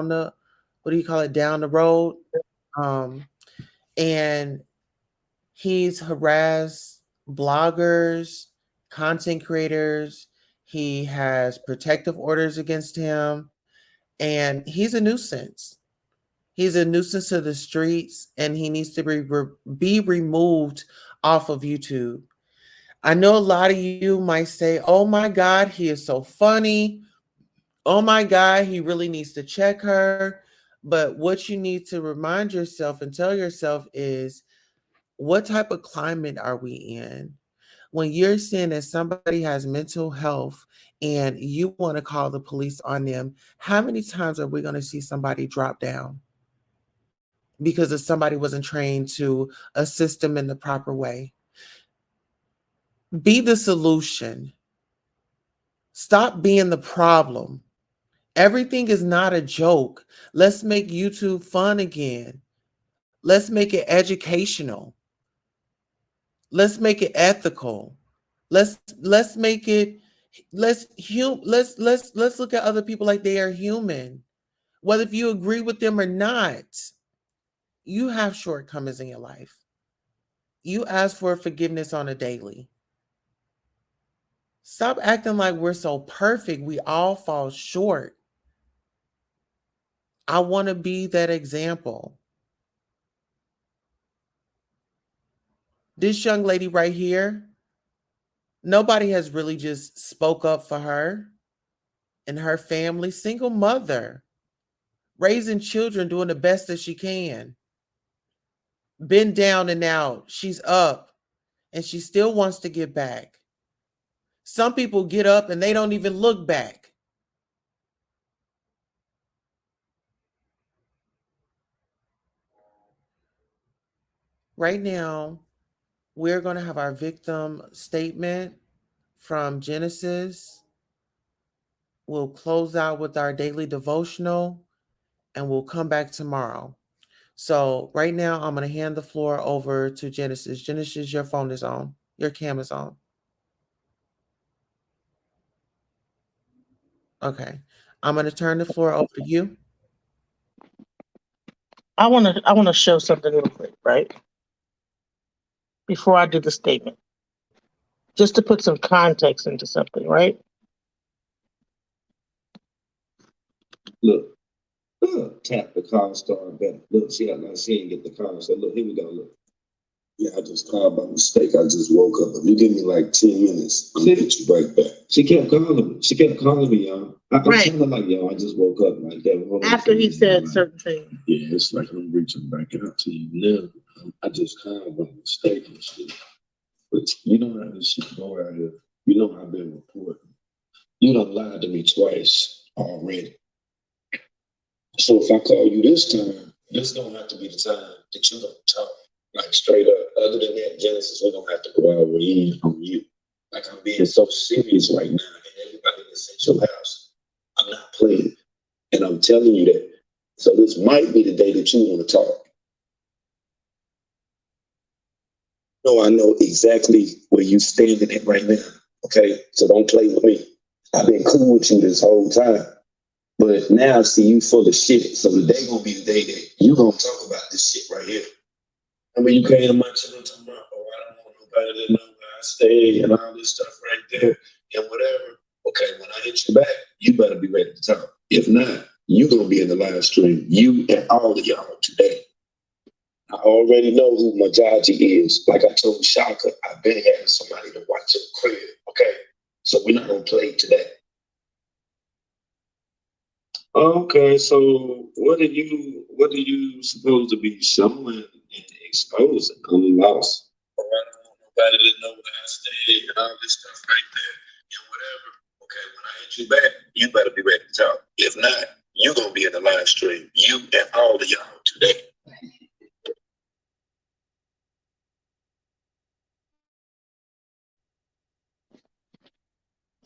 the, what do you call it, down the road. Um, and he's harassed bloggers, content creators. He has protective orders against him, and he's a nuisance. He's a nuisance to the streets, and he needs to be removed off of YouTube. I know a lot of you might say, oh my God, he is so funny. Oh my God, he really needs to check her. But what you need to remind yourself and tell yourself is, what type of climate are we in? When you're seeing that somebody has mental health and you want to call the police on them, how many times are we going to see somebody drop down because if somebody wasn't trained to assist them in the proper way? Be the solution. Stop being the problem. Everything is not a joke. Let's make YouTube fun again. Let's make it educational. Let's make it ethical. Let's make it, let's look at other people like they are human. Whether if you agree with them or not, you have shortcomings in your life. You ask for forgiveness on a daily. Stop acting like we're so perfect. We all fall short. I want to be that example. This young lady right here, nobody has really just spoke up for her and her family. Single mother, raising children, doing the best that she can. Been down and out. She's up and she still wants to get back. Some people get up and they don't even look back. Right now, we're going to have our victim statement from Genesis. We'll close out with our daily devotional and we'll come back tomorrow. So right now, I'm going to hand the floor over to Genesis. Genesis, your phone is on. Your cam is on. Okay. I'm going to turn the floor over to you. I want to show something real quick, right? Before I do the statement, just to put some context into something, right? Look, tap the car start better. Look, she ain't get the car. So look, here we go. Look. Yeah, I just called by mistake. I just woke up. If you give me like 10 minutes, I'm gonna get you right back. She kept calling me. She kept calling me, y'all. I'm telling her like, yo, I just woke up like that. After he said certain things. Yeah, it's like I'm reaching back out to you now. I just called by mistake and shit. But you know how this shit go out here. You know I've been reporting. You done lied to me twice already. So if I call you this time, this don't have to be the time that you don't talk. Like straight up. Other than that, Genesis, we're gonna have to go out in on you. Like I'm being so serious right now, and everybody that's at your house. I'm not playing. And I'm telling you that. So this might be the day that you want to talk. No, I know exactly where you standing at right now. Okay? So don't play with me. I've been cool with you this whole time. But now I see you full of shit. So the day gonna be the day that you gonna talk about this shit right here. I mean, you came to my channel talking about, oh, I don't want nobody to know where I stay and all this stuff right there and whatever. Okay, when I hit you back, you better be ready to talk. If not, you going to be in the live stream, you and all of y'all today. I already know who Majaji is. Like I told Shaka, I've been having somebody to watch your crib, okay? So we're not going to play today. Okay, so what are you supposed to be showing and exposing? I'm lost. Oh, I don't want nobody to know where I stay and all this stuff right there and whatever. Okay, when I hit you back, you better be ready to talk. If not, you're gonna be in the live stream. You and all of y'all today.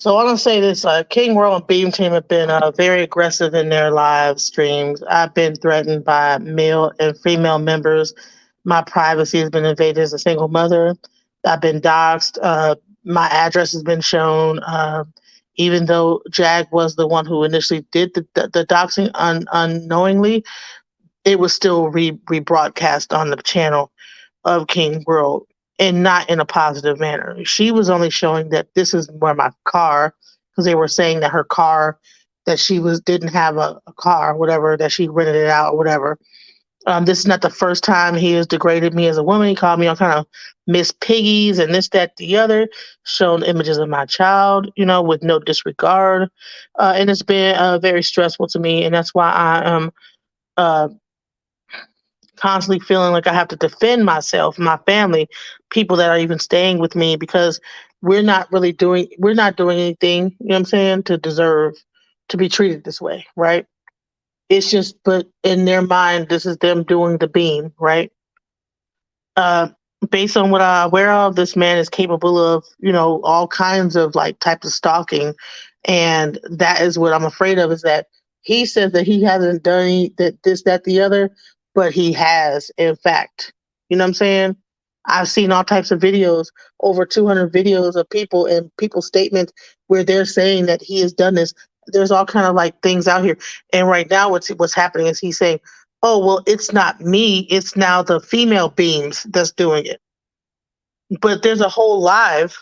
So I want to say this, King World and Beam Team have been very aggressive in their live streams. I've been threatened by male and female members. My privacy has been invaded as a single mother. I've been doxxed. My address has been shown. even though Jag was the one who initially did the doxing unknowingly, it was still rebroadcast on the channel of King World, and not in a positive manner. She was only showing that this is where my car, because they were saying that her car, that she didn't have a car, whatever, that she rented it out or whatever. This is not the first time he has degraded me as a woman. He called me on kind of Miss Piggies and this, that, the other, shown images of my child, with no disregard. And it's been very stressful to me. And that's why I am constantly feeling like I have to defend myself, my family, people that are even staying with me, because we're not doing anything, you know what I'm saying, to deserve to be treated this way, right? It's just, but in their mind, this is them doing the beam, right? Based on what I'm aware of, this man is capable of, all kinds of types of stalking. And that is what I'm afraid of, is that he says that he hasn't done this, that, the other, but he has, in fact. You know what I'm saying? I've seen all types of videos, over 200 videos of people and people's statements where they're saying that he has done this. There's all kind of things out here. And right now what's happening is he's saying, oh, well, it's not me. It's now the female beams that's doing it. But there's a whole live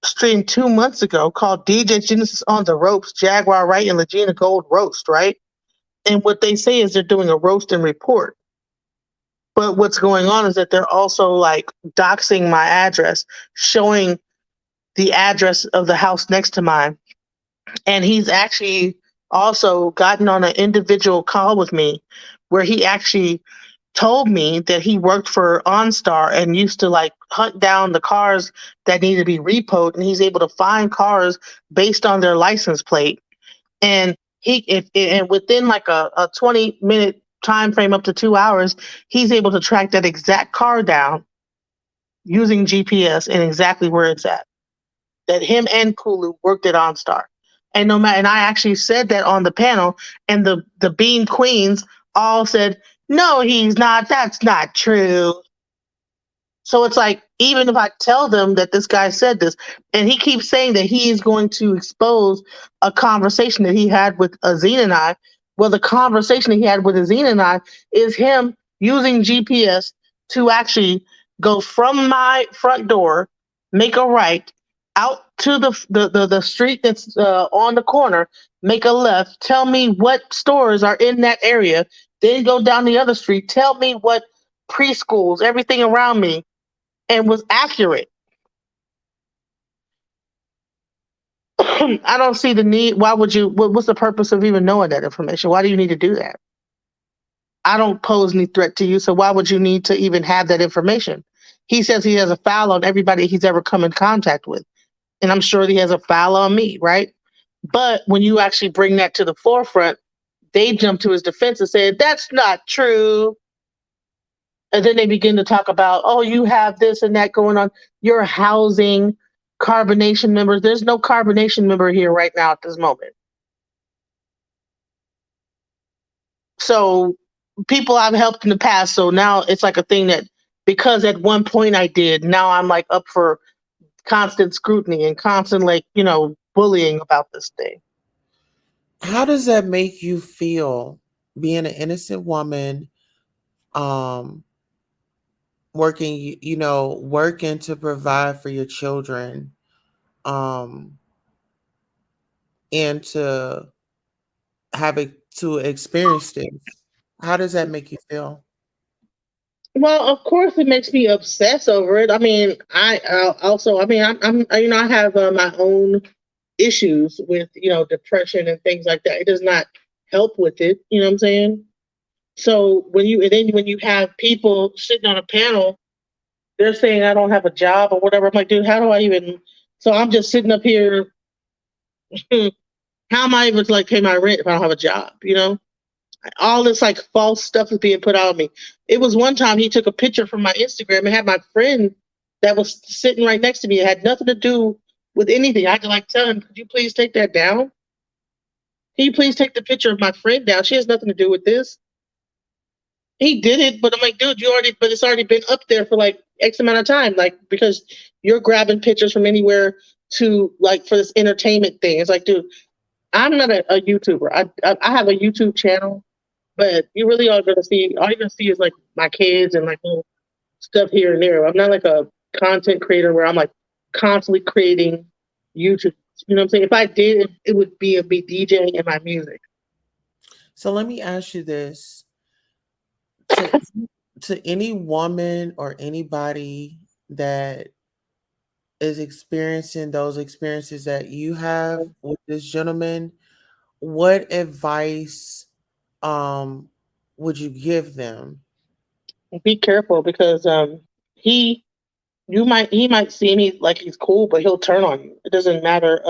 stream 2 months ago called DJ Genesis on the Ropes, Jaguar, Wright, and Lagena Gold Roast, right? And what they say is they're doing a roast and report. But what's going on is that they're also doxing my address, showing the address of the house next to mine. And he's actually also gotten on an individual call with me where he actually told me that he worked for OnStar and used to hunt down the cars that need to be repoed, and he's able to find cars based on their license plate. And and within a 20-minute time frame, up to 2 hours, he's able to track that exact car down using GPS and exactly where it's at. That him and Kulu worked at OnStar. And no matter, and I actually said that on the panel, and the Bean Queens all said, no, he's not. That's not true. So it's even if I tell them that this guy said this, and he keeps saying that he is going to expose a conversation that he had with Azine and I, well, the conversation that he had with Azine and I is him using GPS to actually go from my front door, make a right, out to the street that's on the corner, make a left, tell me what stores are in that area, then go down the other street, tell me what preschools, everything around me, and was accurate. I don't see the need. Why would you? What's the purpose of even knowing that information? Why do you need to do that? I don't pose any threat to you, so why would you need to even have that information? He says he has a file on everybody he's ever come in contact with, and I'm sure he has a file on me, right? But when you actually bring that to the forefront, they jump to his defense and say, that's not true. And then they begin to talk about, oh, you have this and that going on. You're housing carbonation members. There's no carbonation member here right now at this moment. So people I've helped in the past. So now it's a thing that, because at one point I did, now I'm up for constant scrutiny and constant bullying about this thing. How does that make you feel, being an innocent woman, working to provide for your children, and to to experience this? How does that make you feel? Well, of course, it makes me obsess over it. I mean, I also, I mean, I'm I have my own issues with depression and things like that. It does not help with it. You know what I'm saying? So when you have people sitting on a panel, they're saying I don't have a job or whatever. I'm like, dude, how do I even? So I'm just sitting up here. How am I able to pay my rent if I don't have a job? All this false stuff is being put out on me. It was one time he took a picture from my Instagram and had my friend that was sitting right next to me. It had nothing to do with anything. I had to tell him, could you please take that down? Can you please take the picture of my friend down? She has nothing to do with this. He did it, but I'm like, dude, but it's already been up there for X amount of time. Because you're grabbing pictures from anywhere to like for this entertainment thing. It's like, dude, I'm not a YouTuber. I have a YouTube channel, but you really are gonna see all you're gonna see is like my kids and like little stuff here and there. I'm not like a content creator where I'm like constantly creating YouTube. You know what I'm saying? If I did, it would be DJing and my music. So let me ask you this: to any woman or anybody that is experiencing those experiences that you have with this gentleman, what advice um would you give them? Be careful because he he might see me like he's cool, but he'll turn on you. It doesn't matter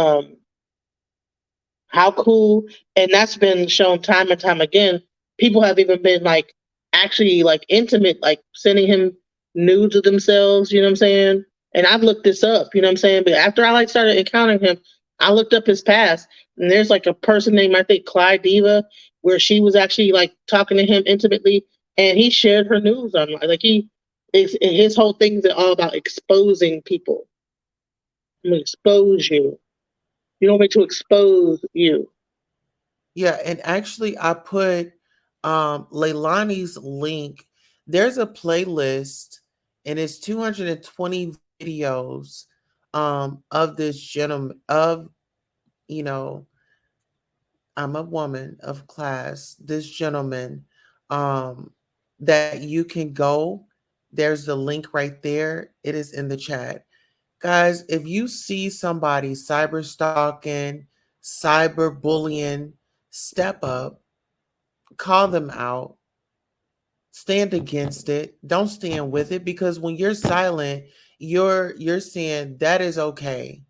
how cool, and that's been shown time and time again. People have even been like actually like intimate, like sending him nudes of themselves, you know what I'm saying? And I've looked this up, you know what I'm saying? But after I like started encountering him, I looked up his past, and there's like a person named I think Clyde Diva, where she was actually like talking to him intimately, and he shared her news online. Like his whole thing is all about exposing people. I'm gonna expose you. You don't want me to expose you. Yeah, and actually I put Leilani's link. There's a playlist and it's 220 videos of this gentleman of, you know, I'm a woman of class, this gentleman, um, that you can go. There's the link right there. It is in the chat. Guys, if you see somebody cyber stalking, cyber bullying, step up, call them out, stand against it. Don't stand with it, because when you're silent, you're saying that is okay.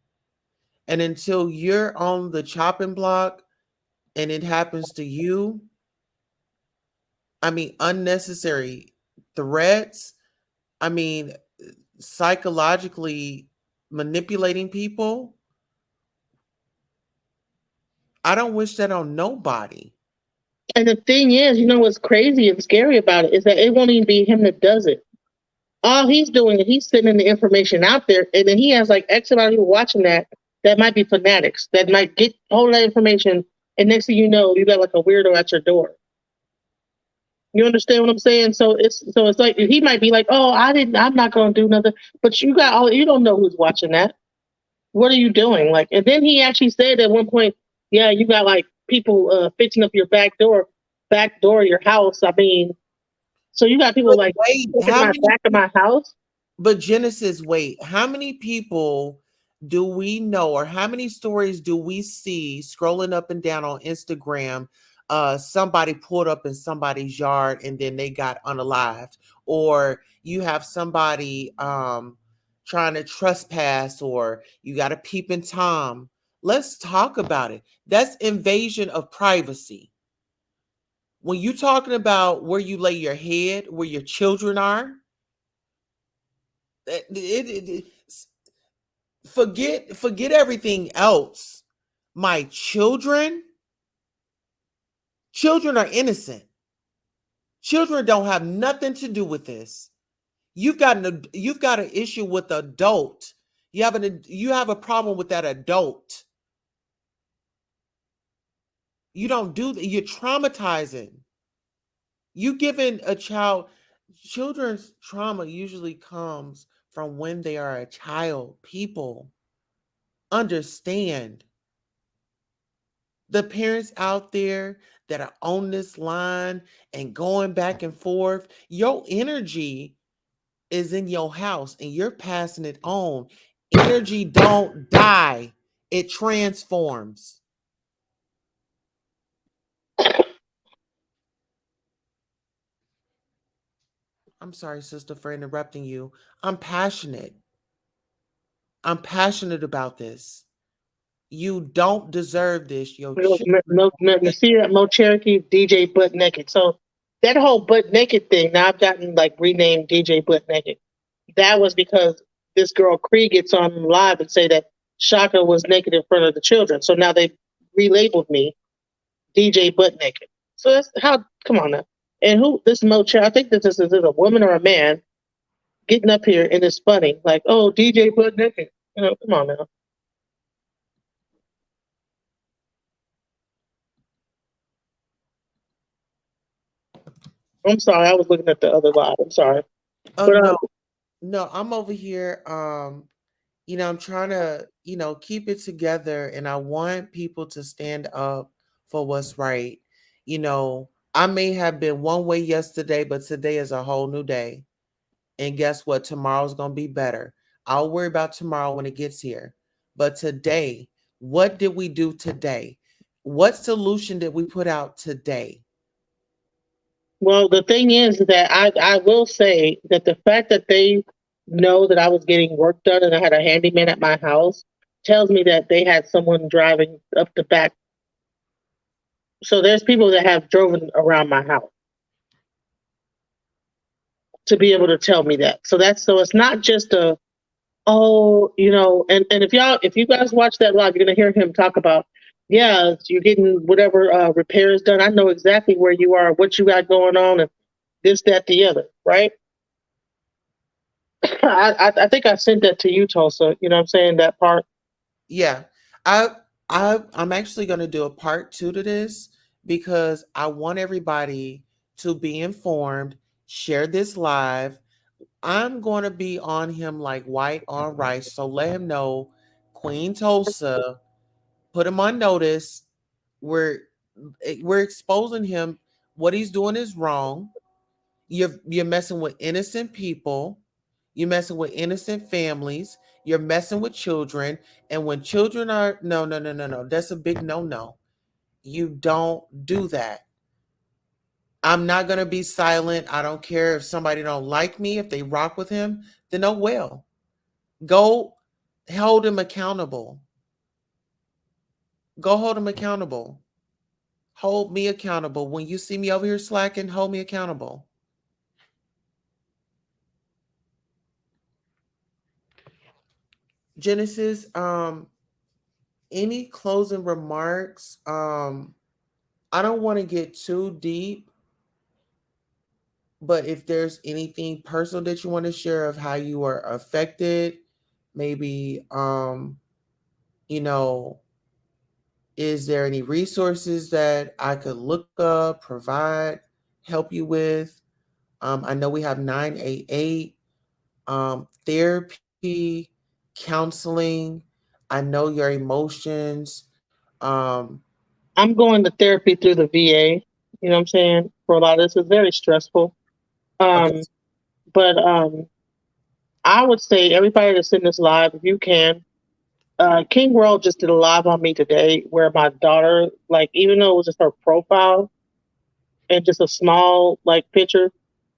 And until you're on the chopping block and it happens to you, I mean, unnecessary threats, I mean, psychologically manipulating people, I don't wish that on nobody. And the thing is, you know what's crazy and scary about it is that it won't even be him that does it. All he's doing is he's sending the information out there, and then he has like X amount of people watching that might be fanatics that might get hold of that information, and next thing you know, you got like a weirdo at your door. You understand what I'm saying? So it's like he might be like, "Oh, I'm not going to do nothing," but you don't know who's watching that. What are you doing? Like, and then he actually said at one point, "Yeah, you got like people fixing up your back door of your house." I mean, so you got people But like wait, looking at how my many back of my house. but Genesis, wait, how many people do we know, or how many stories do we see scrolling up and down on Instagram? Somebody pulled up in somebody's yard and then they got unalived, or you have somebody trying to trespass, or you got a peeping Tom. Let's talk about it. That's invasion of privacy. When you talking about where you lay your head, where your children are, it, forget everything else. My children are innocent. Children don't have nothing to do with this. You've got an issue with adult. You have a problem with that adult. You don't do that. You're traumatizing. You giving a child, children's trauma usually comes from when they are a child. People understand. The parents out there that are on this line and going back and forth, your energy is in your house and you're passing it on. Energy don't die, it transforms. I'm sorry, sister, for interrupting you. I'm passionate. I'm passionate about this. You don't deserve this. Your children. You see that Mo Cherokee DJ Butt Naked. So that whole Butt Naked thing, now I've gotten like renamed DJ Butt Naked. That was because this girl Cree gets on live and say that Shaka was naked in front of the children. So now they relabeled me DJ Butt Naked. So that's how. Come on now. And who this Mo Cherokee? I think this is a woman or a man getting up here and it's funny. Like, oh, DJ Butt Naked. You know, come on now. I'm sorry, I was looking at the other live. I'm sorry. Oh But no, I'm over here. I'm trying to, keep it together, and I want people to stand up for what's right. I may have been one way yesterday, but today is a whole new day. And guess what? Tomorrow's going to be better. I'll worry about tomorrow when it gets here. But today, what did we do today? What solution did we put out today? well, the thing is that I will say that the fact that they know that I was getting work done and I had a handyman at my house tells me that they had someone driving up the back. So there's people that have driven around my house to be able to tell me that. So it's not just a, oh, and if you guys watch that live, you're gonna hear him talk about, yeah, you're getting whatever repairs done. I know exactly where you are, what you got going on, and this, that, the other, right? I think I sent that to you, Tulsa. You know what I'm saying? That part. Yeah. I'm actually going to do a part 2 to this because I want everybody to be informed, share this live. I'm going to be on him like white on rice, so let him know Queen Tulsa, put him on notice. We're we're exposing him. What he's doing is wrong. You're messing with innocent people. You're messing with innocent families. You're messing with children. And when children are no, no, no, no, no. That's a big no-no. You don't do that. I'm not gonna be silent. I don't care if somebody don't like me. If they rock with him, then oh well. Go hold him accountable. Go hold him accountable. Hold me accountable. When you see me over here slacking, hold me accountable. Genesis, any closing remarks? I don't want to get too deep, but if there's anything personal that you want to share of how you were affected, maybe you know, is there any resources that I could look up, provide, help you with? I know we have 988 therapy, counseling. I know your emotions. I'm going to therapy through the VA. You know what I'm saying? For a lot of this, it's very stressful. Okay. Um, but I would say everybody that's in this live, if you can, King World just did a live on me today where my daughter, like, even though it was just her profile and just a small like picture,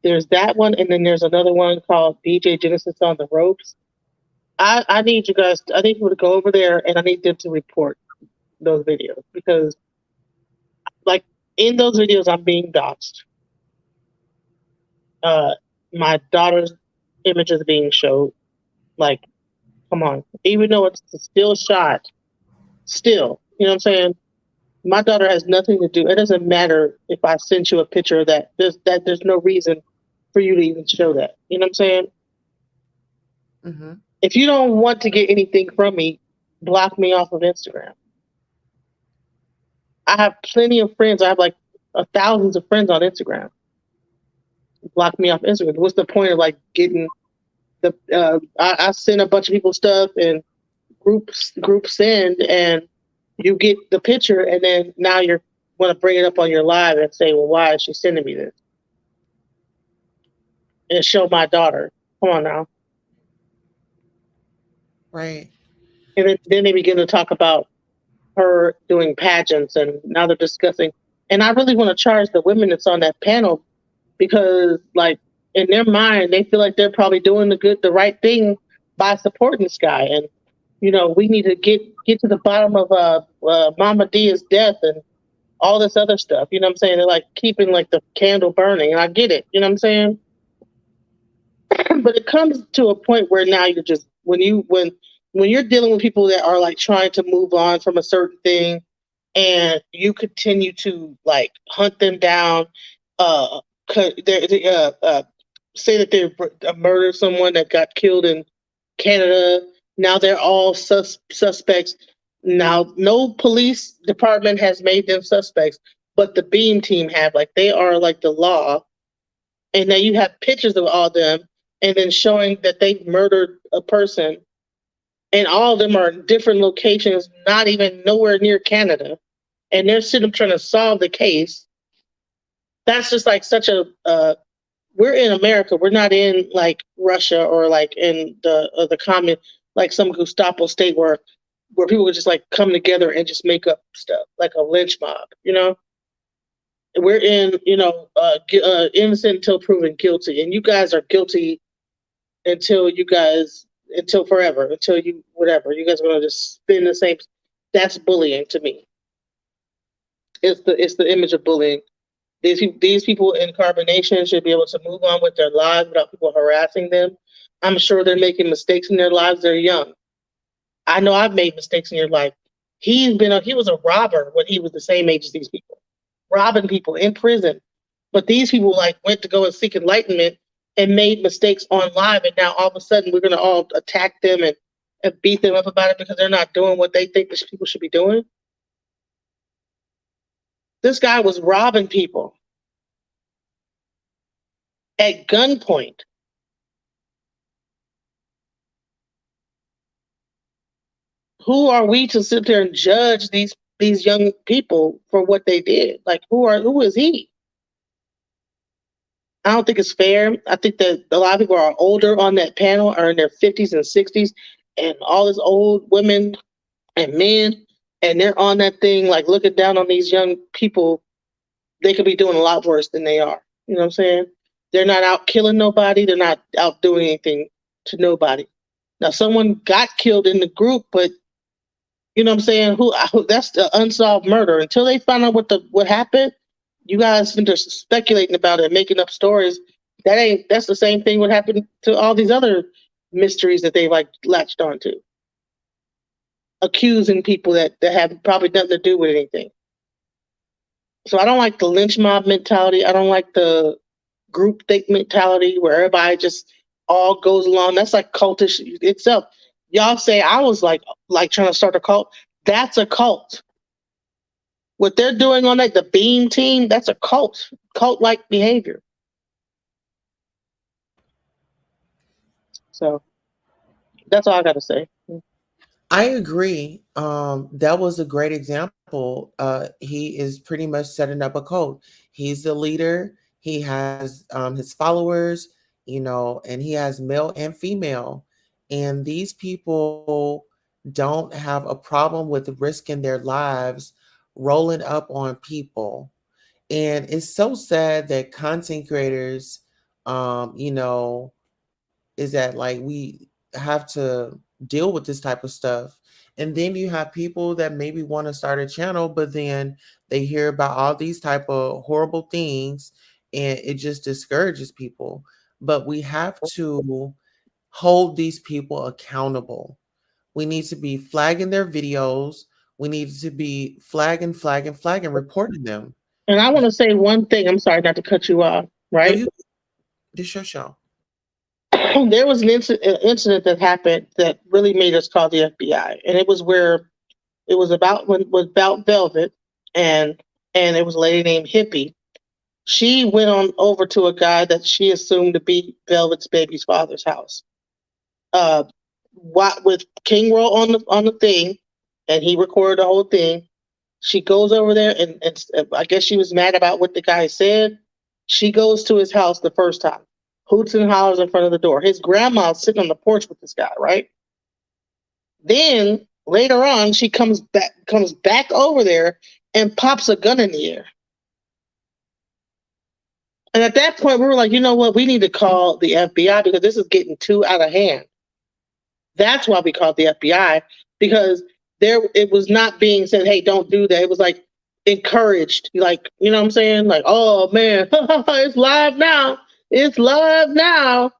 there's that one, and then there's another one called DJ Genesis on the ropes. I need you guys. I need people to go over there, and I need them to report those videos because, like, in those videos, I'm being doxxed. Uh, my daughter's image is being showed. Like, come on, even though it's a still shot, still, you know what I'm saying? My daughter has nothing to do. It doesn't matter if I sent you a picture of that. There's no reason for you to even show that. You know what I'm saying? Mm-hmm. If you don't want to get anything from me, block me off of Instagram. I have plenty of friends. I have like thousands of friends on Instagram. Block me off Instagram. What's the point of like getting the? I send a bunch of people stuff and group send, and you get the picture, and then now you're want to bring it up on your live and say, well, why is she sending me this? And show my daughter. Come on now. Right. And then they begin to talk about her doing pageants, and now they're discussing. And I really want to charge the women that's on that panel because, like, in their mind, they feel like they're probably doing the right thing by supporting this guy. And we need to get to the bottom of Mama Dia's death and all this other stuff. You know what I'm saying? They're like keeping like the candle burning, and I get it. You know what I'm saying? But it comes to a point where now you're just when you're dealing with people that are like trying to move on from a certain thing, and you continue to like hunt them down, uh, say that they murdered someone that got killed in Canada. Now they're all suspects. Now, no police department has made them suspects, but the Beam team have. Like, they are like the law. and then you have pictures of all of them, and then showing that they murdered a person, and all of them are in different locations, not even nowhere near Canada, and they're sitting trying to solve the case. That's just like such a we're in America. We're not in like Russia or like in the common, like some Gestapo state where people would just like come together and just make up stuff like a lynch mob. We're in innocent until proven guilty, and you guys are guilty until forever, until you whatever. You guys are gonna just spin the same. That's bullying to me. It's the image of bullying. These people in carbonation should be able to move on with their lives without people harassing them. I'm sure they're making mistakes in their lives. They're young. I know I've made mistakes in your life. He was a robber when he was the same age as these people, robbing people in prison. But these people like went to go and seek enlightenment and made mistakes on live, and now all of a sudden we're gonna all attack them and beat them up about it because they're not doing what they think people should be doing. This guy was robbing people at gunpoint. Who are we to sit there and judge these young people for what they did? Like, who is he? I don't think it's fair. I think that a lot of people are older on that panel, are in their 50s and 60s, and all these old women and men, and they're on that thing like looking down on these young people. They could be doing a lot worse than they are. You know what I'm saying? They're not out killing nobody. They're not out doing anything to nobody. Now, someone got killed in the group, but you know what I'm saying? That's the unsolved murder. Until they find out what happened, you guys been just speculating about it, making up stories. That's the same thing what happened to all these other mysteries that they like latched onto. Accusing people that have probably nothing to do with anything. So I don't like the lynch mob mentality. I don't like the group think mentality where everybody just all goes along. That's like cultish itself. Y'all say I was like trying to start a cult. That's a cult. What they're doing on the Beam team, that's a cult-like behavior. So that's all I got to say. I agree. That was a great example. He is pretty much setting up a cult. He's the leader. He has his followers, and he has male and female. And these people don't have a problem with risking their lives rolling up on people. And it's so sad that content creators, is that like we have to deal with this type of stuff. And then you have people that maybe want to start a channel, but then they hear about all these type of horrible things and it just discourages people. But we have to hold these people accountable. We need to be flagging their videos. We need to be flagging, reporting them. And I want to say one thing. I'm sorry not to cut you off, right? This your show. There was an incident that happened that really made us call the FBI, and it was about Velvet, and it was a lady named Hippie. She went on over to a guy that she assumed to be Velvet's baby's father's house. With KINGWURLD on the thing, and he recorded the whole thing. She goes over there, and I guess she was mad about what the guy said. She goes to his house the first time, hoots and hollers in front of the door. His grandma's sitting on the porch with this guy, right? Then later on, she comes back over there and pops a gun in the air. And at that point, we were like, you know what? We need to call the FBI because this is getting too out of hand. That's why we called the FBI, because it was not being said, hey, don't do that. It was like encouraged. Like, you know what I'm saying? Like, oh man, it's live now. It's live now.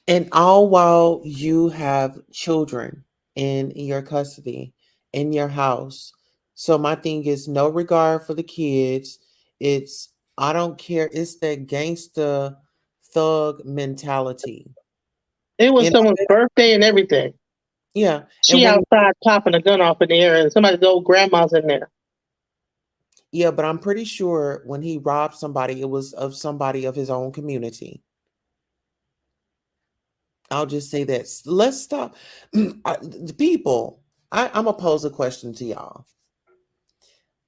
And all while you have children in your custody, in your house. So my thing is no regard for the kids. I don't care. It's that gangsta thug mentality. It was someone's birthday and everything. Yeah. She outside popping a gun off in the air and somebody's old grandma's in there. Yeah, but I'm pretty sure when he robbed somebody, it was of somebody of his own community. I'll just say that. Let's stop. People, I'm going to pose a question to y'all.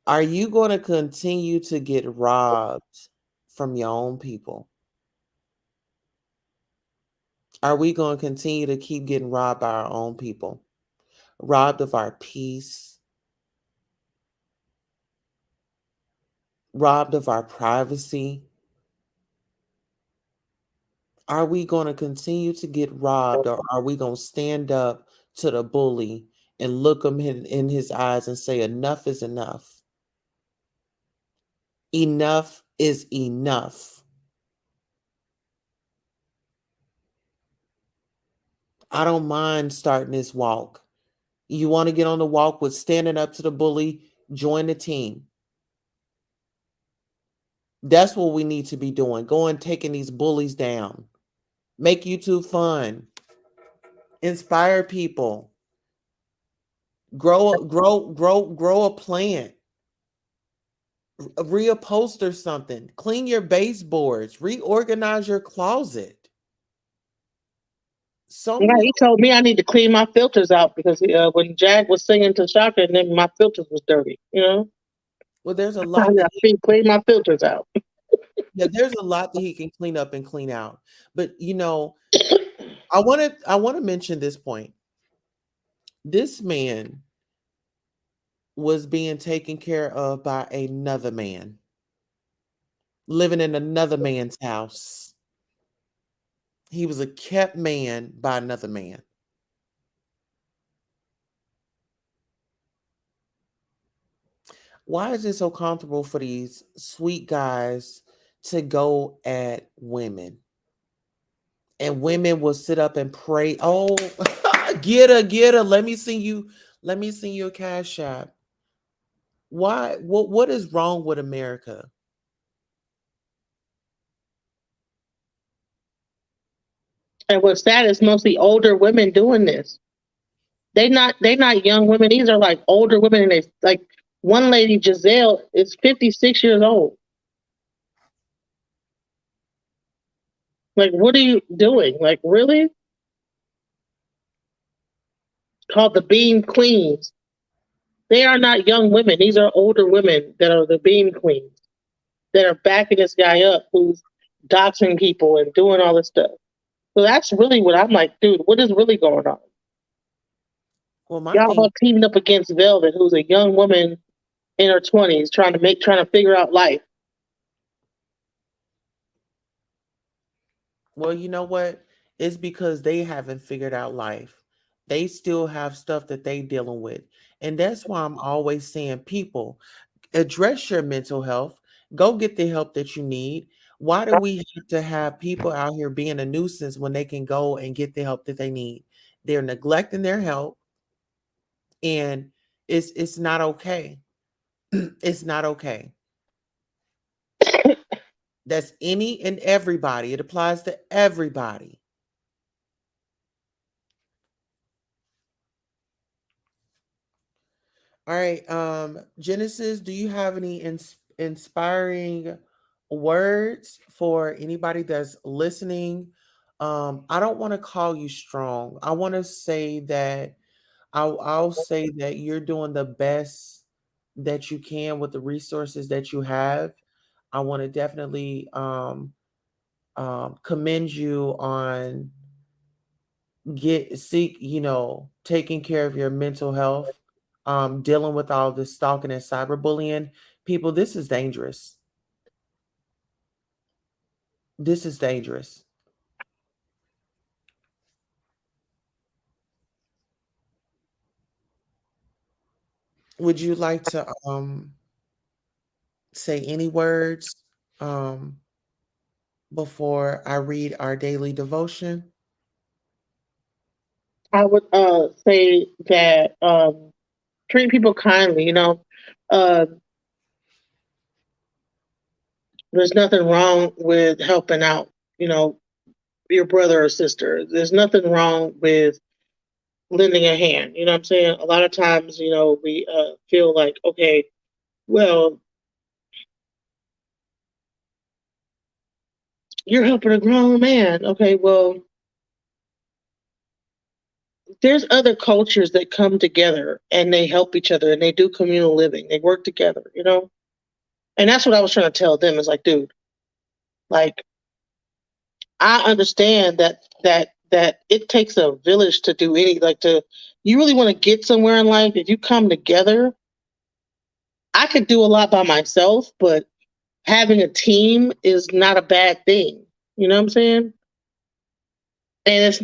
Are you going to continue to get robbed from your own people? Are we going to continue to keep getting robbed by our own people? Robbed of our peace? Robbed of our privacy? Are we going to continue to get robbed, or are we going to stand up to the bully and look him in his eyes and say, enough is enough? Enough is enough. I don't mind starting this walk. You want to get on the walk with standing up to the bully, join the team. That's what we need to be doing. Going, taking these bullies down. Make YouTube fun. Inspire people. Grow a plant. Reupholster something. Clean your baseboards. Reorganize your closet. So Yeah, many. he told me I need to clean my filters out because when Jag was singing to Shaka, and then my filters was dirty. Well, there's a I lot that need to clean my filters out. yeah, there's a lot that he can clean up and clean out. But I want to mention this point. This man was being taken care of by another man, living in another man's house. He was a kept man by another man. Why is it so comfortable for these sweet guys to go at women? And women will sit up and pray. Oh, get her. Let me sing you. Let me sing you a cash app. Why? What is wrong with America? And what's sad is mostly older women doing this. They not young women. These are like older women, and they like one lady, Giselle, is 56 years old. Like, what are you doing? Like, really? Called the Beam Queens. They are not young women. These are older women that are the Beam Queens that are backing this guy up who's doxing people and doing all this stuff. So that's really what I'm like, dude, what is really going on? Well, my Y'all thing. all teaming up against Velvet, who's a young woman in her 20s trying to figure out life. Well, you know what? It's because they haven't figured out life. They still have stuff that they dealing with. And that's why I'm always saying, people, address your mental health. Go get the help that you need. Why do we have to have people out here being a nuisance when they can go and get the help that they need? They're neglecting their health, and it's not okay. It's not okay. That's any and everybody. It applies to everybody. All right, Genesis, do you have any inspiring words for anybody that's listening? I don't want to call you strong. I want to say that I'll say that you're doing the best that you can with the resources that you have. I want to definitely commend you on taking care of your mental health, dealing with all this stalking and cyberbullying. People, this is dangerous. This is dangerous. Would you like to say any words um before I read our daily devotion? I would say that treat people kindly. Uh, there's nothing wrong with helping out. You know, your brother or sister. There's nothing wrong with lending a hand. You know what I'm saying? A lot of times, we feel like, okay, well, You're helping a grown man. Okay, well, there's other cultures that come together and they help each other and they do communal living. They work together, And that's what I was trying to tell them is like, dude, like I understand that it takes a village to do any like to you really want to get somewhere in life. If you come together, I could do a lot by myself, but having a team is not a bad thing. You know what I'm saying? And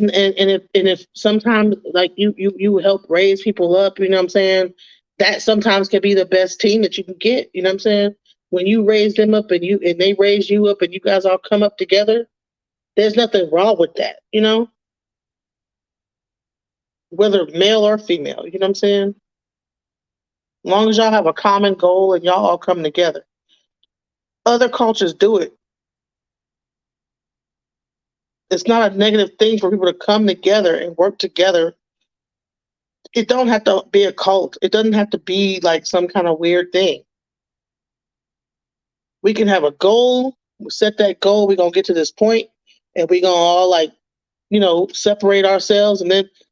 if sometimes like you help raise people up, you know what I'm saying? That sometimes can be the best team that you can get. You know what I'm saying? When you raise them up and they raise you up and you guys all come up together, there's nothing wrong with that. Whether male or female. You know what I'm saying? As long as y'all have a common goal and y'all all come together. Other cultures do it. It's not a negative thing for people to come together and work together. It don't have to be a cult. It doesn't have to be like some kind of weird thing. We can have a goal. We set that goal. We're gonna get to this point, and we're gonna all separate ourselves,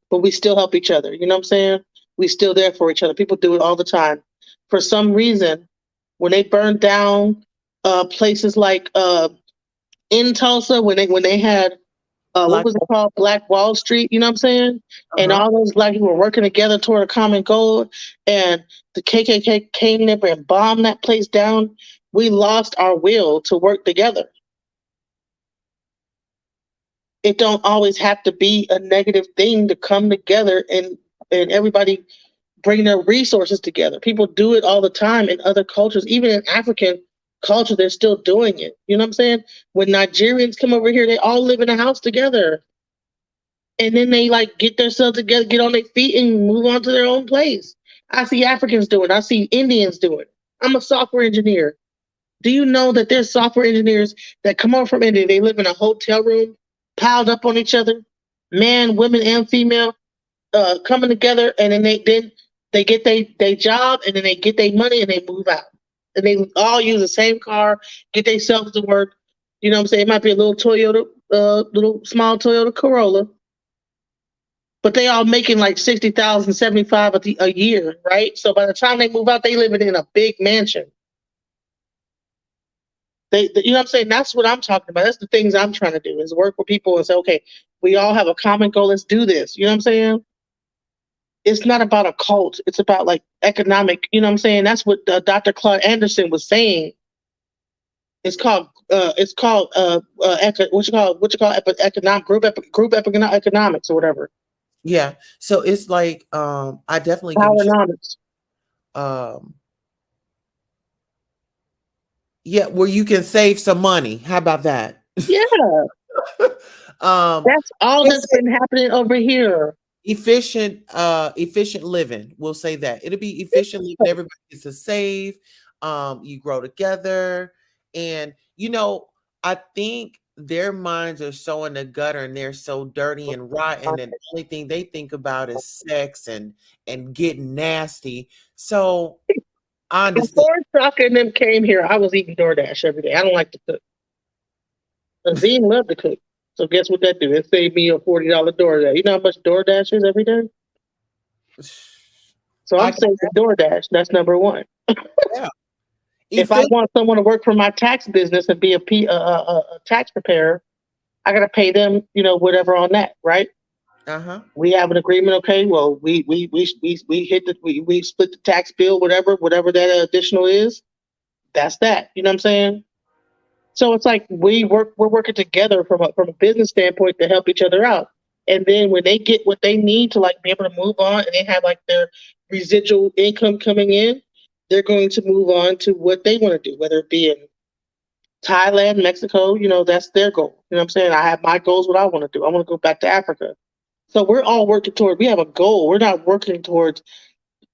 but we still help each other. You know what I'm saying? We still there for each other. People do it all the time. For some reason, when they burned down places like in Tulsa, when they had what Black. was it called, Black Wall Street? You know what I'm saying? And Uh-huh. all those black people were working together toward a common goal, and the KKK came there and bombed that place down. We lost our will to work together. It don't always have to be a negative thing to come together and everybody bring their resources together. People do it all the time in other cultures, even in African culture, they're still doing it. You know what I'm saying? When Nigerians come over here, they all live in a house together. And then they like get themselves together, get on their feet and move on to their own place. I see Africans do it. I see Indians do it. I'm a software engineer. Do you know that there's software engineers that come over from India? They live in a hotel room, piled up on each other, man, women, and female, coming together, and then they get their job, and then they get their money, and they move out, and they all use the same car, get themselves to work. You know what I'm saying? It might be a little Toyota, little small Toyota Corolla, but they all making like 60,000, 75 a year, right? So by the time they move out, they living in a big mansion. You know what I'm saying? That's what I'm talking about. That's the things I'm trying to do is work with people and say, okay, we all have a common goal. Let's do this. You know what I'm saying? It's not about a cult. It's about like economic. You know what I'm saying? That's what Dr. Claude Anderson was saying. What you call economic group economics or whatever. Yeah. So it's like I definitely get what Powernomics. um yeah, where you can save some money. How about that? Yeah, um that's all let's that's say been happening over here. efficient living. We'll say that. It'll be efficient living. Everybody gets to save. You grow together. And I think their minds are so in the gutter and they're so dirty and rotten, and the only thing they think about is sex and getting nasty. So I understand. Before Shaka and them came here, I was eating DoorDash every day. I don't like to cook. Azine loved to cook. So guess what that do? It saved me a $40 DoorDash. You know how much DoorDash is every day? So I I'm got saving DoorDash. That's number one. yeah. If I Efficient. want someone to work for my tax business and be a tax preparer, I gotta pay them, whatever on that, right? Uh-huh. We have an agreement. Okay, well, we hit we split the tax bill, whatever that additional is. That's that. You know what I'm saying? So it's like we're working together from a business standpoint to help each other out. And then when they get what they need to like be able to move on and they have like their residual income coming in, they're going to move on to what they want to do, whether it be in Thailand, Mexico, that's their goal. You know what I'm saying? I have my goals, what I want to do. I want to go back to Africa. So we're all working toward we have a goal. We're not working towards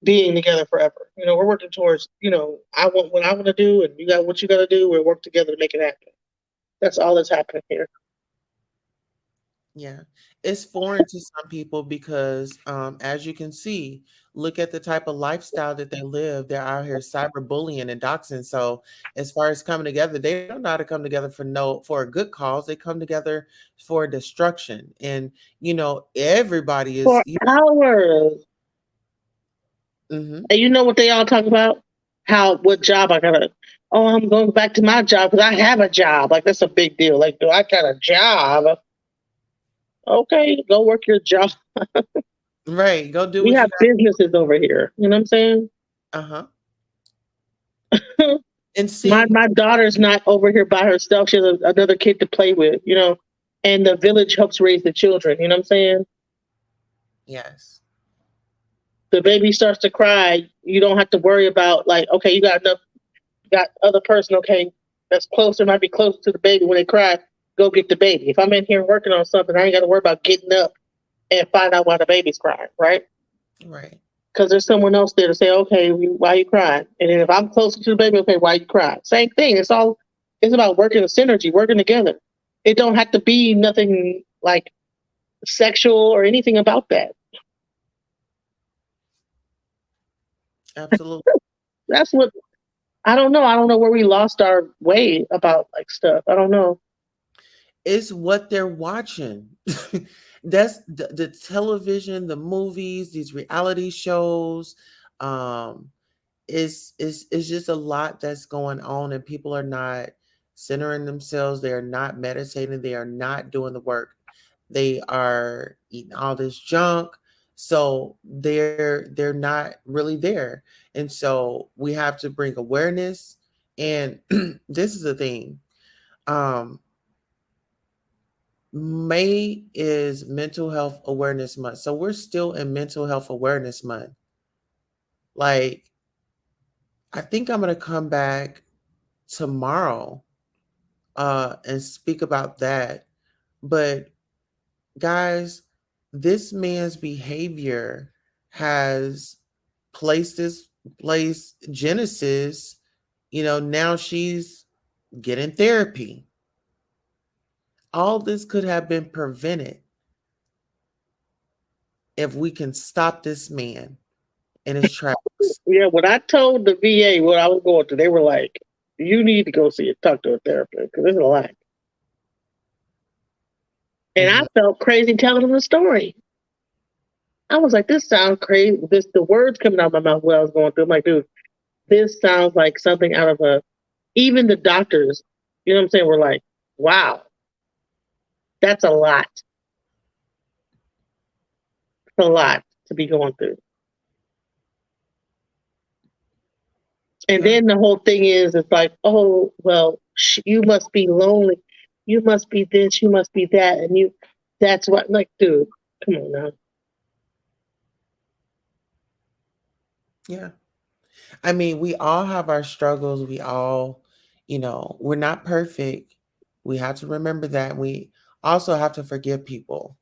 being together forever. We're working towards, I want what I want to do and you got what you gotta do. We'll work together to make it happen. That's all that's happening here. Yeah. it's foreign to some people because, as you can see, look at the type of lifestyle that they live. They're out here cyberbullying and doxing. So, as far as coming together, they don't know how to come together for a good cause. They come together for destruction. And everybody is. For hours. Mhm. And you know what they all talk about? What job I gotta, oh, I'm going back to my job because I have a job. Like, that's a big deal. Like, do I got a job? Okay, go work your job. Right. Go do We what you have got. businesses over here. You know what I'm saying? Uh huh. And my see, my daughter's not over here by herself. She has another kid to play with, and the village helps raise the children. You know what I'm saying? yes. The baby starts to cry, you don't have to worry about, like, okay, got other person, okay, that's closer, might be closer to the baby when they cry. Go get the baby. If I'm in here working on something, I ain't got to worry about getting up and find out why the baby's crying, right? Right. Because there's someone else there to say, okay, why are you crying? And then if I'm closer to the baby, okay, why are you crying? Same thing. It's about working a synergy, working together. It don't have to be nothing like sexual or anything about that. Absolutely. That's what I don't know. I don't know where we lost our way about like stuff. I don't know. It's what they're watching. That's the television, the movies, these reality shows. Um, is just a lot that's going on, and people are not centering themselves. They are not meditating. They are not doing the work. They are eating all this junk. So they're not really there. And so we have to bring awareness. And this is the thing. Um, May is Mental Health Awareness Month. So we're still in Mental Health Awareness Month. Like, I think I'm going to come back tomorrow and speak about that. But guys, this man's behavior has placed Genesis, now she's getting therapy. All this could have been prevented if we can stop this man in his tracks. Yeah, when I told the VA what I was going through, they were like, "You need to go see talk to a therapist because there's a lot." And I Mhm. felt crazy telling them the story. I was like, "This sounds crazy." The words coming out of my mouth what I was going through. I'm like, "Dude, this sounds like something out of a." Even the doctors, you know what I'm saying, were like, "Wow, that's a lot. It's a lot to be going through." And Yeah. then the whole thing is, it's like, oh, well, you must be lonely. You must be this, you must be that. And that's what, like, dude, come on now. Yeah. I mean, we all have our struggles. We all, we're not perfect. We have to remember that. We also have to forgive people.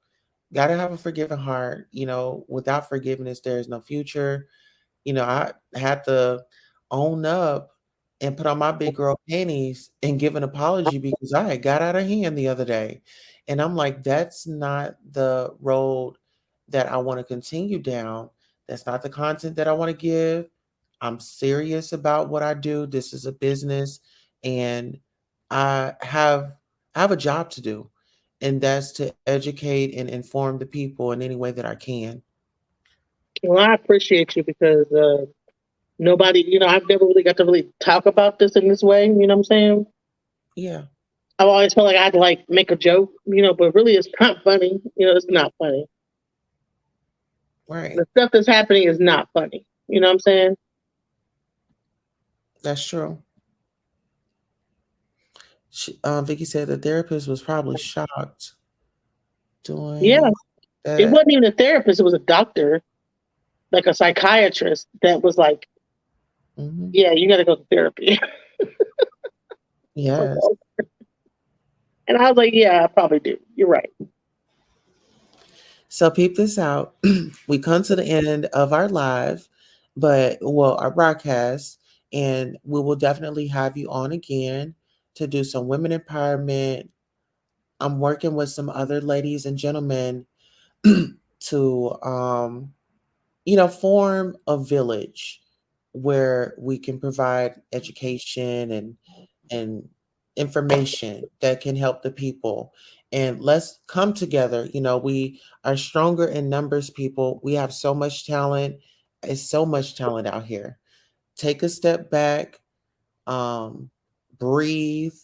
Got to have a forgiving heart. Without forgiveness, there is no future. I had to own up and put on my big girl panties and give an apology because I had got out of hand the other day. And I'm like, that's not the road that I want to continue down. That's not the content that I want to give. I'm serious about what I do. This is a business, and I have I have a job to do, and that's to educate and inform the people in any way that I can. Well, I appreciate you because nobody, I've never really got to really talk about this in this way. You know what I'm saying? Yeah, I've always felt like I had to like make a joke, but really it's not funny. It's not funny. right. The stuff that's happening is not funny. You know what I'm saying? That's true. Vicky said the therapist was probably shocked Yeah. doing It that. wasn't even a therapist, it was a doctor, like a psychiatrist that was like, Hmm. yeah, you got to go to therapy. Yes. And I was like, yeah, I probably do. You're right. So peep this out. We come to the end of our live, our broadcast, and we will definitely have you on again to do some women empowerment. I'm working with some other ladies and gentlemen to form a village where we can provide education and information that can help the people. And let's come together. We are stronger in numbers, people. We have so much talent. It's so much talent out here. Take a step back, um, breathe,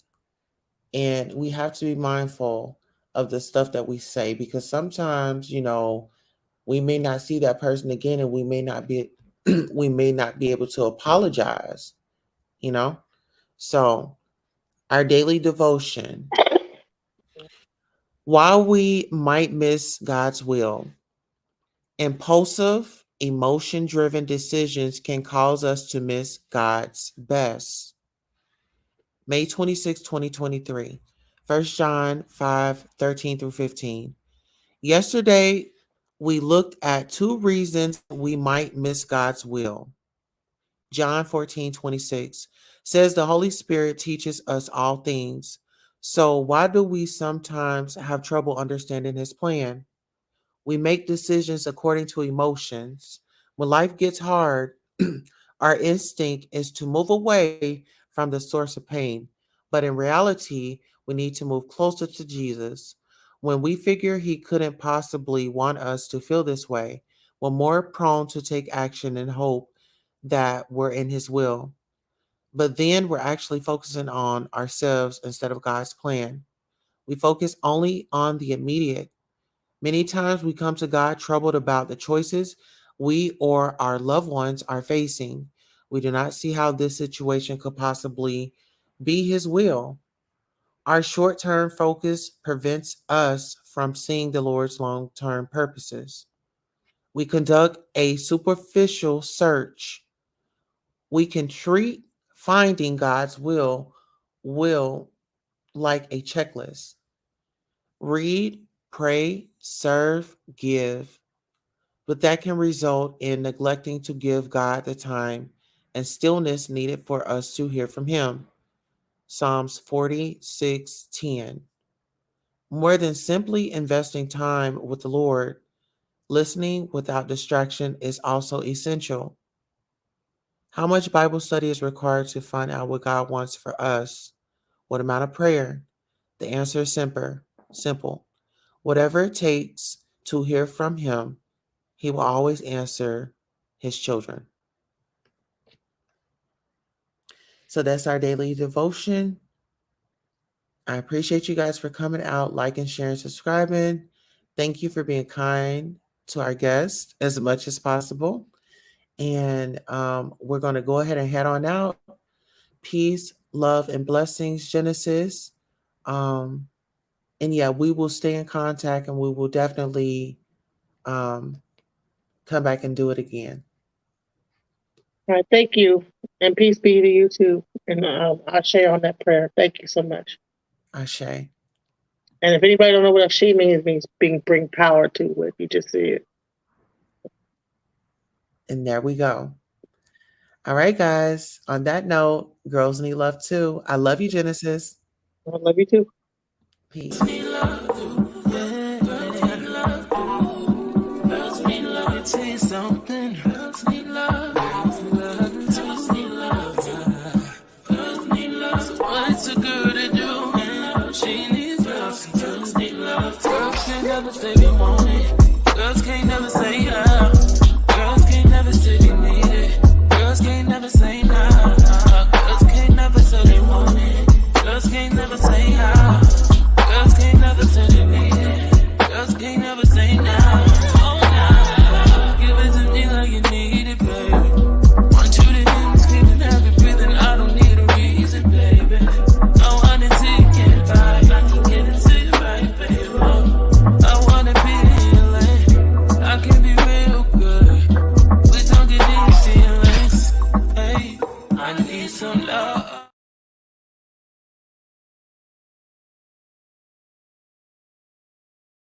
and we have to be mindful of the stuff that we say, because sometimes, we may not see that person again, and we may not be we may not be able to apologize, you know? So, our daily devotion. While we might miss God's will, impulsive, emotion driven decisions can cause us to miss God's best. May 26, 2023. 1 John 5:13 through 15. Yesterday, we looked at two reasons we might miss God's will. John 14:26 says the Holy Spirit teaches us all things. So, why do we sometimes have trouble understanding His plan? We make decisions according to emotions. When life gets hard, our instinct is to move away from the source of pain. But in reality, we need to move closer to Jesus. When we figure He couldn't possibly want us to feel this way, we're more prone to take action and hope that we're in His will. But then we're actually focusing on ourselves instead of God's plan. We focus only on the immediate. Many times we come to God troubled about the choices we or our loved ones are facing. We do not see how this situation could possibly be His will. Our short term focus prevents us from seeing the Lord's long term purposes. We conduct a superficial search. We can treat finding God's will like a checklist. Read, pray, serve, give. But that can result in neglecting to give God the time and stillness needed for us to hear from Him. Psalms 46:10. More than simply investing time with the Lord, listening without distraction is also essential. How much Bible study is required to find out what God wants for us? What amount of prayer? The answer is simple. Simple. Whatever it takes to hear from Him, He will always answer His children. So that's our daily devotion. I appreciate you guys for coming out, liking, sharing, subscribing. Thank you for being kind to our guests as much as possible. And we're going to go ahead and head on out. Peace, love, and blessings, Genesis. Um, and yeah, we will stay in contact, and we will definitely come back and do it again. All right, thank you. And peace be to you too. And I'll share on that prayer. Thank you so much. Ashe. And if anybody don't know what Ashe means, it means bring power to what you just said. And there we go. All right, guys. On that note, girls need love too. I love you, Genesis. I love you too. Peace. What's a girl to do? She